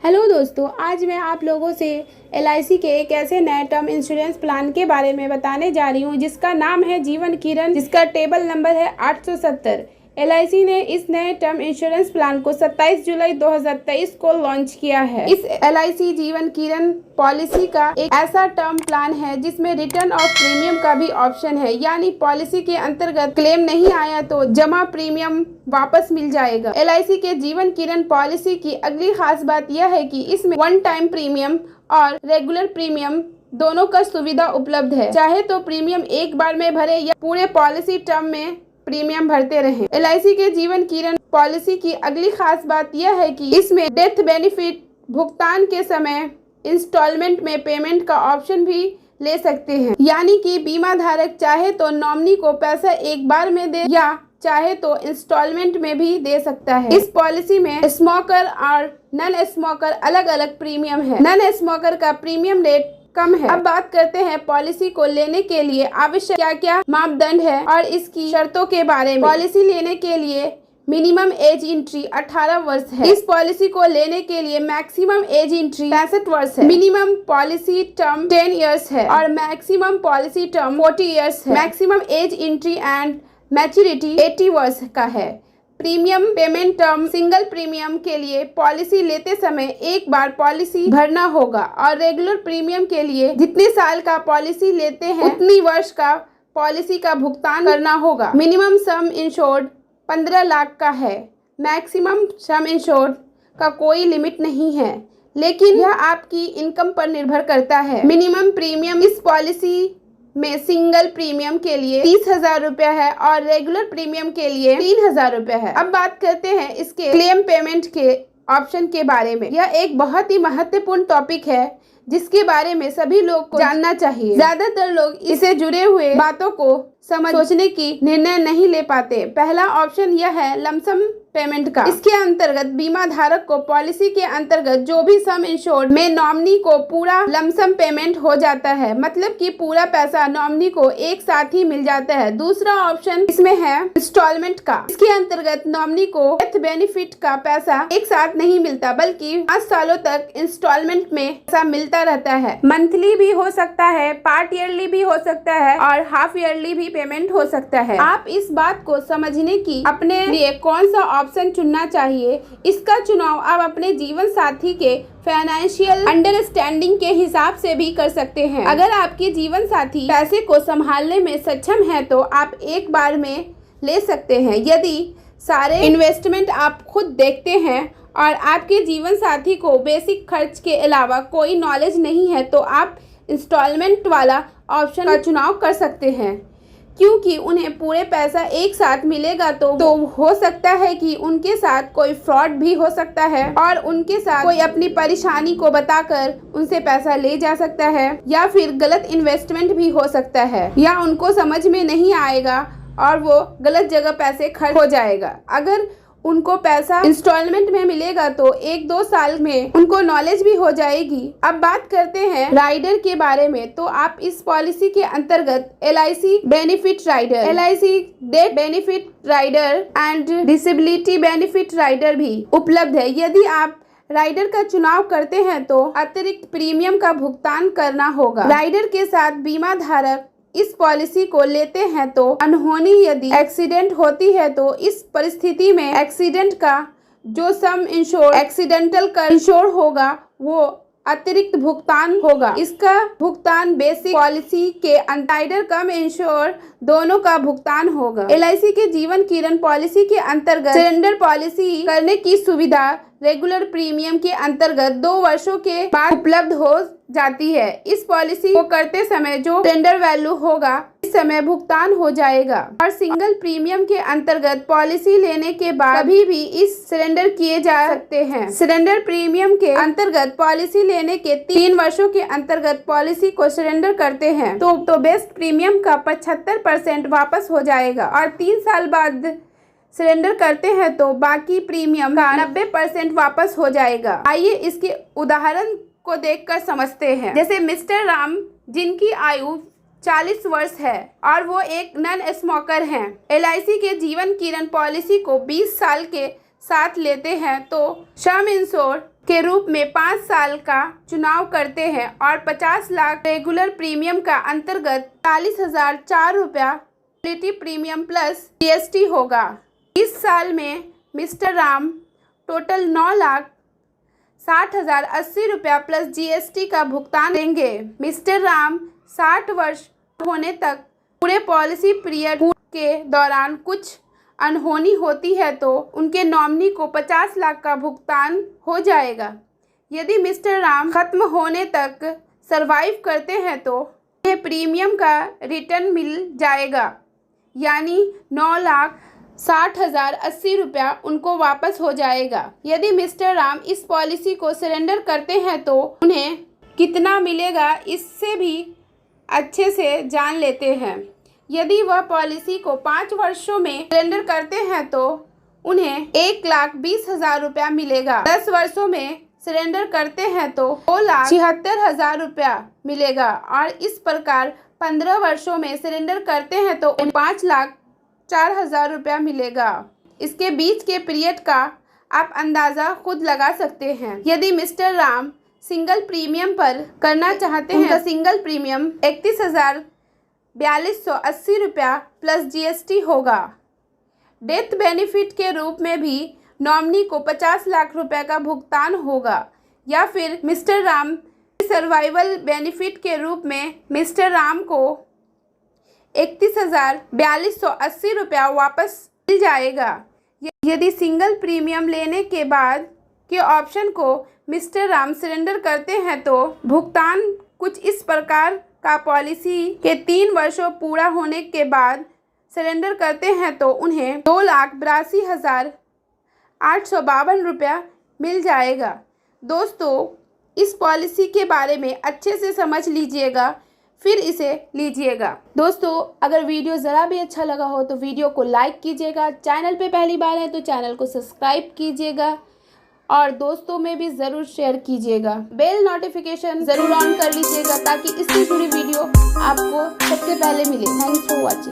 Hello दोस्तों, आज मैं आप लोगों से LIC के एक ऐसे नए टर्म इंश्योरेंस प्लान के बारे में बताने जा रही हूँ जिसका नाम है जीवन किरण, जिसका टेबल नंबर है 870। LIC ने इस नए टर्म इंश्योरेंस प्लान को 27 जुलाई 2023 को लॉन्च किया है। इस LIC जीवन किरण पॉलिसी का एक ऐसा टर्म प्लान है जिसमें रिटर्न ऑफ प्रीमियम का भी ऑप्शन है, यानी पॉलिसी के अंतर्गत क्लेम नहीं आया तो जमा प्रीमियम वापस मिल जाएगा। LIC के जीवन किरण पॉलिसी की अगली खास बात यह है कि इसमें वन टाइम प्रीमियम और रेगुलर प्रीमियम दोनों का सुविधा उपलब्ध है। चाहे तो प्रीमियम एक बार में भरे या पूरे पॉलिसी टर्म में प्रीमियम भरते रहें। LIC के जीवन किरण पॉलिसी की अगली खास बात यह है कि इसमें डेथ बेनिफिट भुगतान के समय इंस्टॉलमेंट में पेमेंट का ऑप्शन भी ले सकते हैं, यानी कि बीमा धारक चाहे तो नॉमिनी को पैसा एक बार में दे या चाहे तो इंस्टॉलमेंट में भी दे सकता है। इस पॉलिसी में स्मोकर और नॉन स्मोकर अलग अलग प्रीमियम है। नॉन स्मोकर का प्रीमियम रेट कम है। अब बात करते हैं पॉलिसी को लेने के लिए आवश्यक क्या क्या मापदंड है और इसकी शर्तों के बारे में। पॉलिसी लेने के लिए मिनिमम एज एंट्री 18 वर्ष है। इस पॉलिसी को लेने के लिए मैक्सिमम एज एंट्री 65 वर्ष है। मिनिमम पॉलिसी टर्म 10 इयर्स है और मैक्सिमम पॉलिसी टर्म 40 इयर्स है। Maximum age entry and maturity 80 वर्ष का है। Premium payment term single premium के लिए पॉलिसी लेते समय एक बार पॉलिसी भरना होगा और रेगुलर प्रीमियम के लिए जितने साल का पॉलिसी लेते हैं उतनी वर्ष का पॉलिसी का भुगतान करना होगा। मिनिमम सम इंश्योर्ड 15 लाख का है। मैक्सिमम सम इंश्योर्ड का कोई लिमिट नहीं है, लेकिन यह आपकी इनकम पर निर्भर करता है। मिनिमम प्रीमियम इस पॉलिसी में सिंगल प्रीमियम के लिए 30,000 रुपया है और रेगुलर प्रीमियम के लिए 3,000 रुपया है। अब बात करते हैं इसके क्लेम पेमेंट के ऑप्शन के बारे में। यह एक बहुत ही महत्वपूर्ण टॉपिक है जिसके बारे में सभी लोग को जानना चाहिए। ज्यादातर लोग इसे जुड़े हुए बातों को सोचने की निर्णय नहीं ले पाते। पहला ऑप्शन यह है लमसम पेमेंट का। इसके अंतर्गत बीमा धारक को पॉलिसी के अंतर्गत जो भी सम इंश्योर्ड में नॉमिनी को पूरा लमसम पेमेंट हो जाता है, मतलब कि पूरा पैसा नॉमिनी को एक साथ ही मिल जाता है। दूसरा ऑप्शन इसमें है इंस्टॉलमेंट का। इसके अंतर्गत नॉमिनी को डेथ बेनिफिट का पैसा एक साथ नहीं मिलता, बल्कि 5 सालों तक इंस्टॉलमेंट में पैसा मिलता रहता है। मंथली भी हो सकता है, पार्ट ईयरली भी हो सकता है और हाफ ईयरली भी पेमेंट हो सकता है। आप इस बात को समझने की अपने लिए कौन सा ऑप्शन चुनना चाहिए, इसका चुनाव आप अपने जीवन साथी के फाइनेंशियल अंडरस्टैंडिंग के हिसाब से भी कर सकते हैं। अगर आपके जीवन साथी पैसे को संभालने में सक्षम है तो आप एक बार में ले सकते हैं। यदि सारे इन्वेस्टमेंट आप खुद देखते हैं और आपके जीवन साथी को बेसिक खर्च के अलावा कोई नॉलेज नहीं है तो आप इंस्टॉलमेंट वाला ऑप्शन का चुनाव कर सकते हैं, क्योंकि उन्हें पूरे पैसा एक साथ मिलेगा तो हो सकता है कि उनके साथ कोई फ्रॉड भी हो सकता है और उनके साथ कोई अपनी परेशानी को बताकर उनसे पैसा ले जा सकता है, या फिर गलत इन्वेस्टमेंट भी हो सकता है, या उनको समझ में नहीं आएगा और वो गलत जगह पैसे खर्च हो जाएगा। अगर उनको पैसा इंस्टॉलमेंट में मिलेगा तो 1-2 साल में उनको नॉलेज भी हो जाएगी। अब बात करते हैं राइडर के बारे में। तो आप इस पॉलिसी के अंतर्गत LIC benefit rider, LIC death benefit rider and disability benefit rider भी उपलब्ध है। यदि आप राइडर का चुनाव करते हैं तो अतिरिक्त प्रीमियम का भुगतान करना होगा। राइडर के साथ बीमा धारक इस पॉलिसी को लेते हैं तो अनहोनी यदि एक्सीडेंट होती है तो इस परिस्थिति में एक्सीडेंट का जो सम इंश्योर एक्सीडेंटल का इंश्योर होगा वो अतिरिक्त भुगतान होगा। इसका भुगतान बेसिक पॉलिसी के राइडर कम इंश्योर दोनों का भुगतान होगा। LIC के जीवन किरण पॉलिसी के अंतर्गत सरेंडर पॉलिसी करने की सुविधा रेगुलर प्रीमियम के अंतर्गत 2 वर्षों के बाद उपलब्ध हो जाती है। इस पॉलिसी को करते समय जो सरेंडर वैल्यू होगा इस समय भुगतान हो जाएगा और सिंगल प्रीमियम के अंतर्गत पॉलिसी लेने के बाद कभी भी इस सरेंडर किए जा सकते हैं। सरेंडर प्रीमियम के अंतर्गत पॉलिसी लेने के 3 वर्षों के अंतर्गत पॉलिसी को सरेंडर करते हैं तो बेस्ट प्रीमियम का 75% वापस हो जाएगा और 3 साल बाद सरेंडर करते हैं तो बाकी प्रीमियम का 90% वापस हो जाएगा। आइए इसके उदाहरण को देखकर समझते हैं। जैसे मिस्टर राम, जिनकी आयु 40 वर्ष है और वो एक नॉन स्मोकर हैं। LIC के जीवन किरण पॉलिसी को 20 साल के साथ लेते हैं तो सम इंश्योर के रूप में 5 साल का चुनाव करते हैं और 50 लाख रेगुलर प्रीमियम का अंतर्गत 40,004 रुपया पॉलिसी प्रीमियम प्लस जीएसटी होगा। इस साल में मिस्टर राम टोटल 9,60,080 रुपया प्लस जीएसटी का भुगतान देंगे। मिस्टर राम 60 वर्ष होने तक पूरे पॉलिसी पीरियड के दौरान कुछ अनहोनी होती है तो उनके नॉमिनी को 50 लाख का भुगतान हो जाएगा। यदि मिस्टर राम खत्म होने तक सरवाइव करते हैं तो उन्हें प्रीमियम का रिटर्न मिल जाएगा, यानी 9,60,080 रुपया उनको वापस हो जाएगा। यदि मिस्टर राम इस पॉलिसी को सरेंडर करते हैं तो उन्हें कितना मिलेगा इससे भी अच्छे से जान लेते हैं। यदि वह पॉलिसी को 5 वर्षों में सरेंडर करते हैं तो उन्हें 1,20,000 रुपया मिलेगा। 10 वर्षों में सरेंडर करते हैं तो 2,76,000 रुपया मिलेगा और इस प्रकार 15 वर्षों में सरेंडर करते हैं तो 5,04,000 रुपया मिलेगा। इसके बीच के पीरियड का आप अंदाज़ा खुद लगा सकते हैं। यदि मिस्टर राम सिंगल प्रीमियम पर करना चाहते हैं तो सिंगल प्रीमियम 31,4280 रुपया प्लस जीएसटी होगा। डेथ बेनिफिट के रूप में भी नॉमिनी को 50 लाख रुपए का भुगतान होगा, या फिर मिस्टर राम सर्वाइवल बेनिफिट के रूप में मिस्टर राम को 31,4280 रुपया वापस मिल जाएगा। यदि सिंगल प्रीमियम लेने के बाद के ऑप्शन को मिस्टर राम सरेंडर करते हैं तो भुगतान कुछ इस प्रकार का पॉलिसी के 3 वर्षों पूरा होने के बाद सरेंडर करते हैं तो उन्हें 2,82,852 रुपया मिल जाएगा। दोस्तों, इस पॉलिसी के बारे में अच्छे से समझ लीजिएगा, फिर इसे लीजिएगा। दोस्तों, अगर वीडियो ज़रा भी अच्छा लगा हो तो वीडियो को लाइक कीजिएगा। चैनल पे पहली बार है तो चैनल को सब्सक्राइब कीजिएगा और दोस्तों में भी ज़रूर शेयर कीजिएगा। बेल नोटिफिकेशन ज़रूर ऑन कर लीजिएगा ताकि इससे जुड़ी वीडियो आपको सबसे पहले मिले। Thanks for watching.